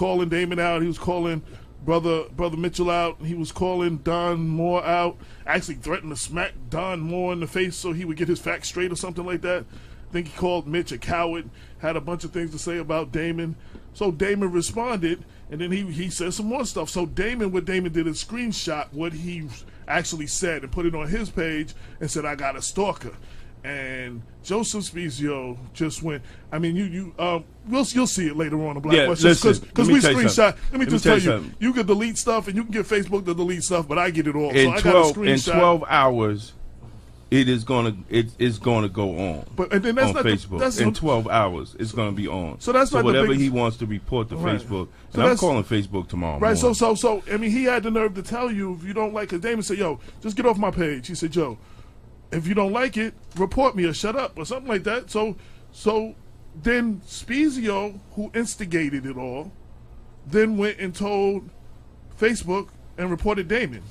calling Damon out. He was calling brother Mitchell out. He was calling Don Moore out. Actually threatened to smack Don Moore in the face so he would get his facts straight or something like that. I think he called Mitch a coward. Had a bunch of things to say about Damon. So Damon responded, and then he said some more stuff. So what Damon did is screenshot what he actually said and put it on his page and said, "I got a stalker." And Joseph Spezio just went. I mean, you'll see it later on in Black Questions because we screenshot. Let me just tell you, you can delete stuff and you can get Facebook to delete stuff, but I get it all. In so I got a screenshot. In 12 hours, it is gonna go on. And then that's on not Facebook. In 12 hours, it's gonna be on. So that's not whatever the he wants to report to Facebook. So and I'm calling Facebook tomorrow. Right. Morning. So I mean, he had the nerve to tell you if you don't like it. Damon said, "Yo, just get off my page." He said, "Joe, if you don't like it, report me or shut up or something like that." So then Spezio, who instigated it all, then went and told Facebook and reported Damon.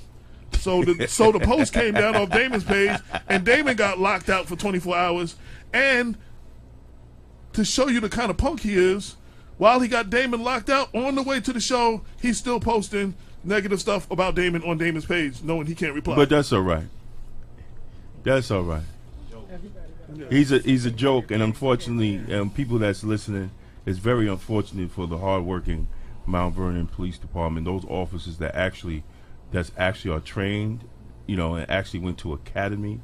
So the post came down off Damon's page, and Damon got locked out for 24 hours. And to show you the kind of punk he is, while he got Damon locked out, on the way to the show, he's still posting negative stuff about Damon on Damon's page, knowing he can't reply. But that's all right. That's all right. He's a joke, and unfortunately, people that's listening, it's very unfortunate for the hardworking Mount Vernon Police Department. Those officers that actually are trained, and actually went to academy,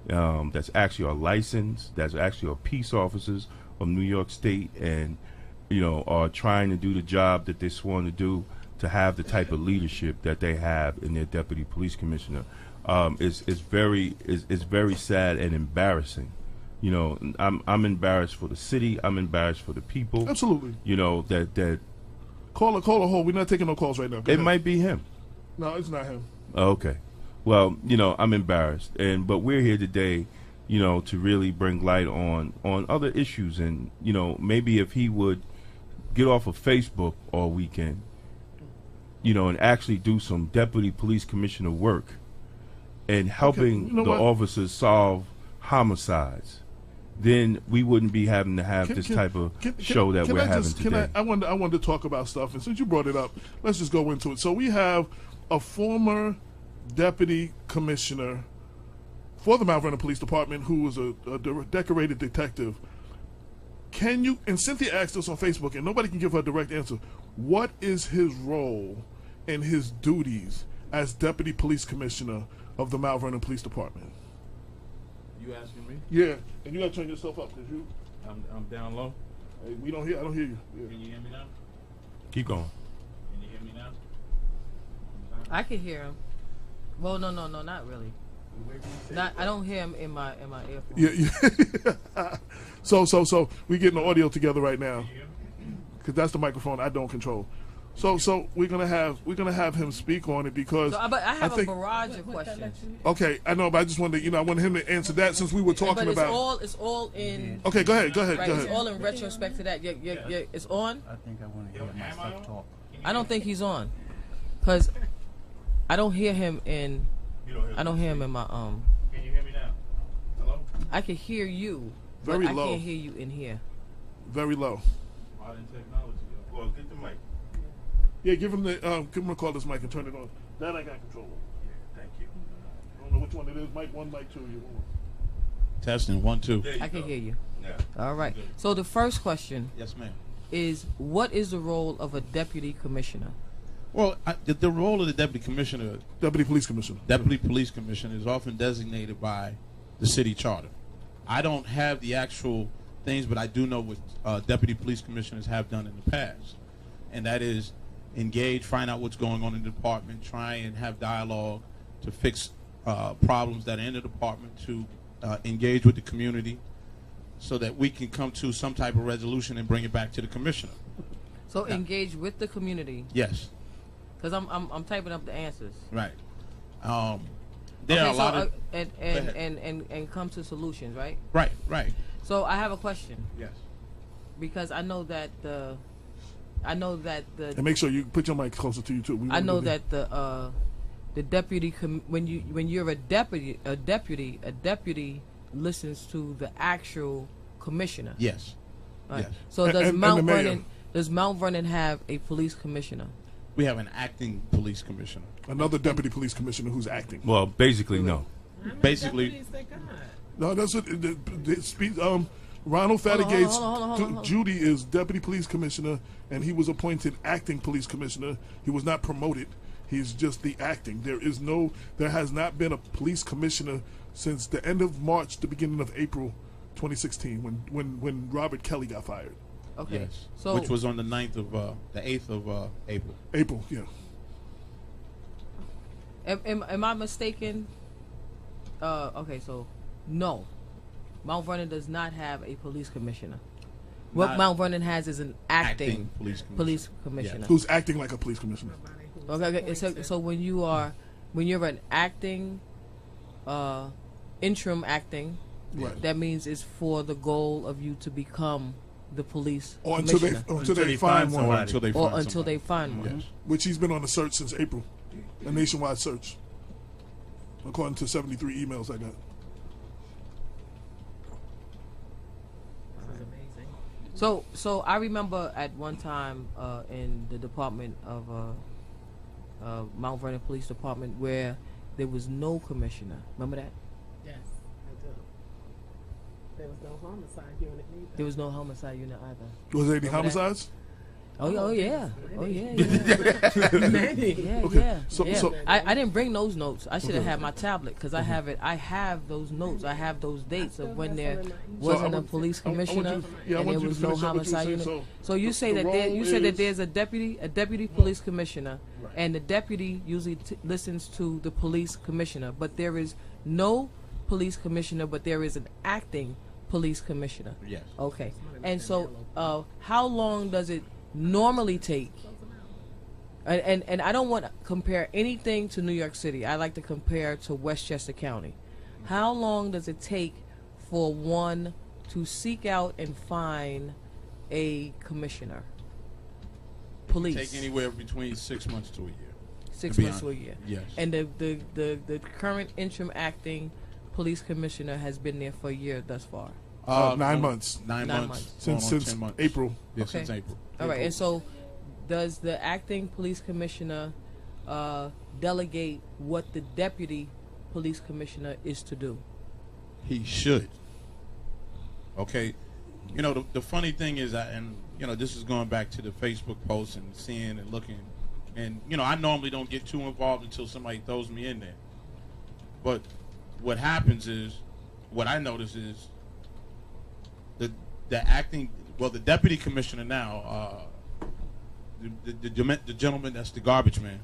that's actually are licensed, that's actually are peace officers of New York State, and are trying to do the job that they're sworn to do, to have the type of leadership that they have in their deputy police commissioner. Is very sad and embarrassing. I'm embarrassed for the city. I'm embarrassed for the people. Absolutely. That call a hold. We're not taking no calls right now. It might be him. No, it's not him. Okay. Well, I'm embarrassed, but we're here today, to really bring light on other issues, and maybe if he would get off of Facebook all weekend, and actually do some deputy police commissioner work, and helping the officers solve homicides, then we wouldn't be having to have this type of show that we're having today. I wanted to talk about stuff, and since you brought it up, let's just go into it. So we have a former deputy commissioner for the Mount Vernon Police Department who was a decorated detective. And Cynthia asked us on Facebook, and nobody can give her a direct answer, what is his role and his duties as deputy police commissioner of the Mount Vernon Police Department? You asking me? Yeah, and you got to turn yourself up because I'm down low. Hey, I don't hear you. Yeah. Can you hear me now? Keep going. Can you hear me now? I can hear him. Well, no, not really. I don't hear him in my earphone. Yeah. So we getting the audio together right now because that's the microphone I don't control. So we're gonna have him speak on it because. But I have a barrage of questions. Okay, I know, but I just wanted I wanted him to answer that since we were talking about. It's all in. Okay, go ahead. Right, it's all in retrospect to that. It's on. I think I want to hear myself talk. I don't think he's on, cause I don't hear him in. I don't hear him in my Can you hear me now? Hello? I can hear you, Very but low. I can't hear you in here. Very low. Modern technology. Well, get the mic. Yeah, give him a call this mic and turn it on. That I got control of. Yeah, thank you. I don't know which one it is. Mic 1, mic 2. You want. Testing 1 2. I can hear you. Yeah. All right. So the first question Yes, ma'am. is, what is the role of a deputy commissioner? Well, the role of the deputy commissioner, Deputy police commissioner. deputy police commissioner, is often designated by the city charter. I don't have the actual things, but I do know what deputy police commissioners have done in the past, and that is engage, find out what's going on in the department, try and have dialogue to fix problems that are in the department, to engage with the community so that we can come to some type of resolution and bring it back to the commissioner. So engage with the community. Yes. Because I'm typing up the answers. Right. There are a lot of and come to solutions, right? right. So I have a question Yes. because I know that the And make sure you put your mic closer to you too. I know that the deputy when you're a deputy listens to the actual commissioner. Yes. Right. Yes. So does And Mount the mayor. Vernon Does Mount Vernon have a police commissioner? We have an acting police commissioner. Another deputy police commissioner who's acting. Well, basically, no. Basically, No, that's what Ronald Fattigate's hold on. Judy is deputy police commissioner, and he was appointed acting police commissioner. He was not promoted. He's just the acting. There has not been a police commissioner since the end of March, the beginning of April 2016, when Robert Kelly got fired. Okay. yes. So Which was on the 8th of April. April, yeah. am I mistaken? Okay, so no, Mount Vernon does not have a police commissioner. What Not- Mount Vernon has is an acting, Acting police police commissioner. Who's acting like a police commissioner. Okay, so when you're an acting, interim acting, Right. that means it's for the goal of you to become the police Or until they commissioner, find one, Or until they or find until they somebody. find one. Yes. which he's been on the search since April, a nationwide search, according to 73 emails I got. So I remember at one time in the department of Mount Vernon Police Department where there was no commissioner. Remember that? Yes, I do. There was no homicide unit either. There was no homicide unit either. Was there any Remember that? homicides? Oh yeah. Many. Yeah, Okay, yeah. so- yeah. so- I didn't bring those notes. I should have Okay. had my tablet because I have it. I have those notes. I have those dates of when there So wasn't I a want- police I want you commissioner to- yeah, I and want there you to was no finish up what you were homicide saying. unit. So you say the that role you said that is- there's a deputy police commissioner, and the deputy usually listens to the police commissioner. But there is no police commissioner, but there is an acting police commissioner. Yes. Okay. And so, how long does it normally take? And I don't want to compare anything to New York City. I like to compare to Westchester County. How long does it take for one to seek out and find a commissioner? Police. Take anywhere between 6 months to a year. 6 to be months to a honest. year. Yes. And the current interim acting police commissioner has been there for a year thus far. 9 months. 9 9 months. months. Going on Since 10 months. April. Yeah, Okay. since April. All right, and so does the acting police commissioner delegate what the deputy police commissioner is to do? He should. Okay. You know, the funny thing is, this is going back to the Facebook posts and seeing and looking. And, I normally don't get too involved until somebody throws me in there. But what happens is, what I notice is, the deputy commissioner now, the gentleman that's the garbage man,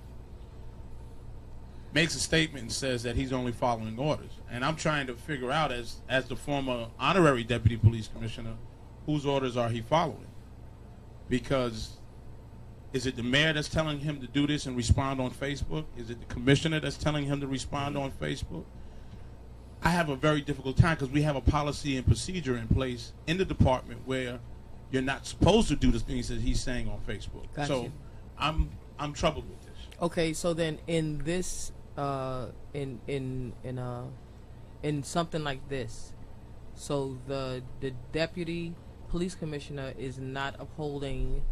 makes a statement and says that he's only following orders. And I'm trying to figure out, as the former honorary deputy police commissioner, whose orders are he following? Because is it the mayor that's telling him to do this and respond on Facebook? Is it the commissioner that's telling him to respond on Facebook? I have a very difficult time because we have a policy and procedure in place in the department where you're not supposed to do the things that he's saying on Facebook. Gotcha. So I'm troubled with this. Okay, so then in this in something like this, so the deputy police commissioner is not upholding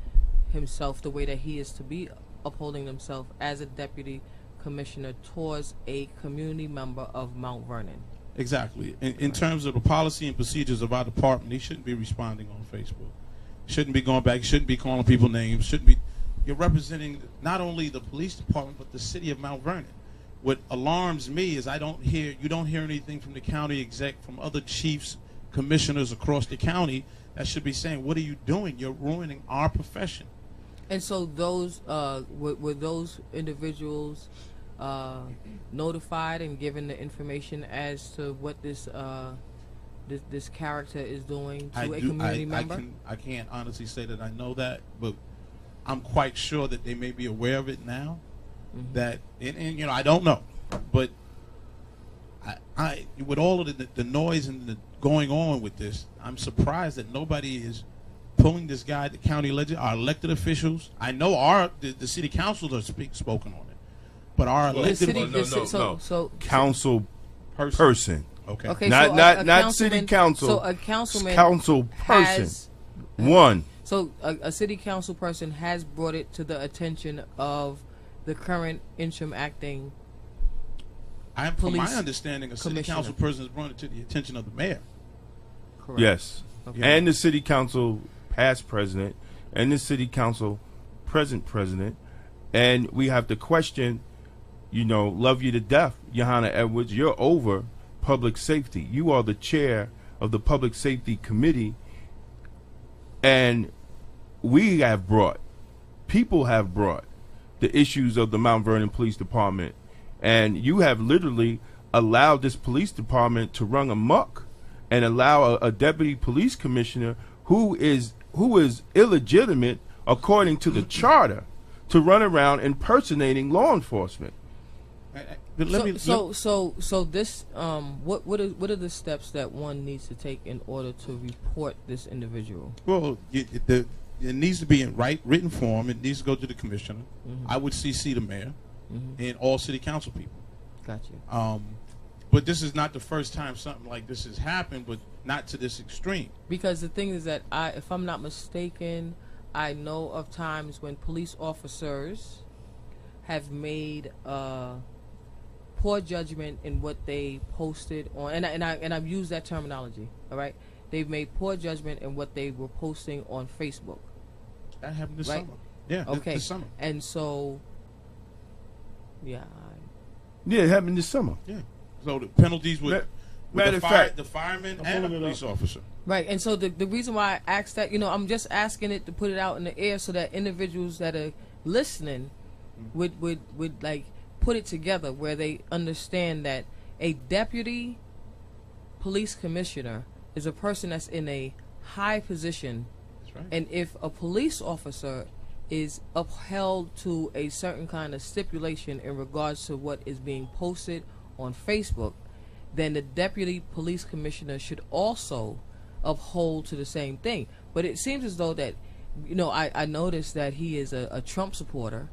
himself the way that he is to be upholding himself as a deputy commissioner towards a community member of Mount Vernon. Exactly. In terms of the policy and procedures of our department, he shouldn't be responding on Facebook. Shouldn't be going back. Shouldn't be calling people names. Shouldn't be. You're representing not only the police department but the city of Mount Vernon. What alarms me is you don't hear anything from the county exec, from other chiefs, commissioners across the county that should be saying, "What are you doing? You're ruining our profession." And so those were those individuals notified and given the information as to what this this character is doing to a community member? I can't honestly say that I know that, but I'm quite sure that they may be aware of it now. Mm-hmm. That and I don't know, but I with all of the noise and the going on with this, I'm surprised that nobody is pulling this guy, the county our elected officials. I know the city councils are spoken on it, but our The elected city, so Council person. okay. Not so a not city councilman- council. So a councilman Council person. has, One. So a city council person has brought it to the attention of the current interim acting. From my Police understanding, a city commissioner. council person has brought it to the attention of the mayor. Correct. Yes. Okay. And the city council past president and the city council present president. And we have to question, love you to death, Johanna Edwards. You're over public safety. You are the chair of the Public Safety Committee. And people have brought the issues of the Mount Vernon Police Department. And you have literally allowed this police department to run amok and allow a deputy police commissioner who is illegitimate according to the charter to run around impersonating law enforcement. So this what are the steps that one needs to take in order to report this individual? Well, it needs to be in written form. It needs to go to the commissioner. I would CC the mayor and all city council people. Gotcha. But this is not the first time something like this has happened, but not to this extreme. Because the thing is that if I'm not mistaken, I know of times when police officers have made poor judgment in what they posted on, and I've used that terminology. All right, they've made poor judgment in what they were posting on Facebook. That happened this Right. summer. Yeah, Okay, this summer. and so, yeah. Yeah, it happened this summer. Yeah. So the penalties would. Matter of fact, the fireman and the police officer. Right, and so the reason why I asked that, I'm just asking it to put it out in the air so that individuals that are listening would like put it together where they understand that a deputy police commissioner is a person that's in a high position, That's right. and if a police officer is upheld to a certain kind of stipulation in regards to what is being posted on Facebook, then the deputy police commissioner should also uphold to the same thing. But it seems as though that, I noticed that he is a Trump supporter,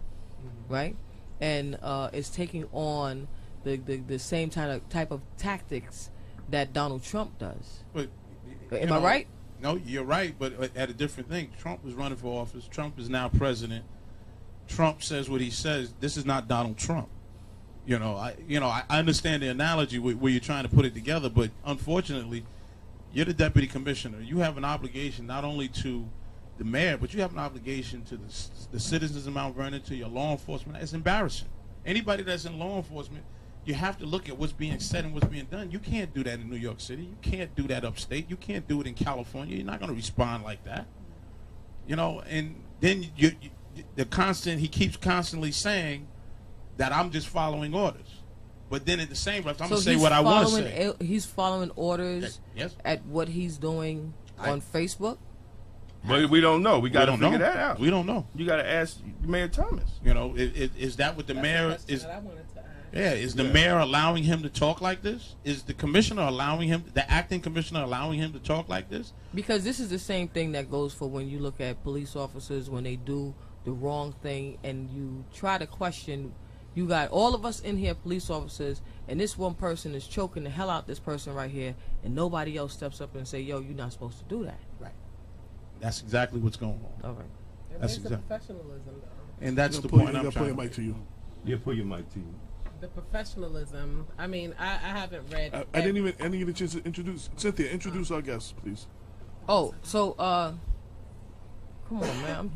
right? And is taking on the same type of tactics that Donald Trump does. But Am I right? No, you're right, but at a different thing. Trump was running for office. Trump is now president. Trump says what he says. This is not Donald Trump. I understand the analogy where you're trying to put it together, but unfortunately, you're the deputy commissioner. You have an obligation not only to the mayor, but you have an obligation to the citizens of Mount Vernon, to your law enforcement. It's embarrassing. Anybody that's in law enforcement, you have to look at what's being said and what's being done. You can't do that in New York City. You can't do that upstate. You can't do it in California. You're not going to respond like that. And then he keeps constantly saying that I'm just following orders. But then at the same breath, I'm going to say what I want to say. He's following orders Yes. at what he's doing on Facebook. But we don't know. We got to don't figure know. that out. We don't know. You got to ask Mayor Thomas. Is that what the mayor That's the is? question that I wanted to ask. Yeah, is the mayor allowing him to talk like this? Is the commissioner allowing him, the acting commissioner allowing him to talk like this? Because this is the same thing that goes for when you look at police officers when they do the wrong thing and you try to question. You got all of us in here, police officers, and this one person is choking the hell out this person right here, and nobody else steps up and say, "Yo, you're not supposed to do that." Right. That's exactly what's going on. All right. It That's makes the exact- professionalism, though. And that's the Pull point I'm your trying mic to you. Yeah, put your mic to you. The professionalism. I mean, I haven't read. I didn't get a chance to introduce Cynthia. Introduce our guest, please. Oh, so come on, man.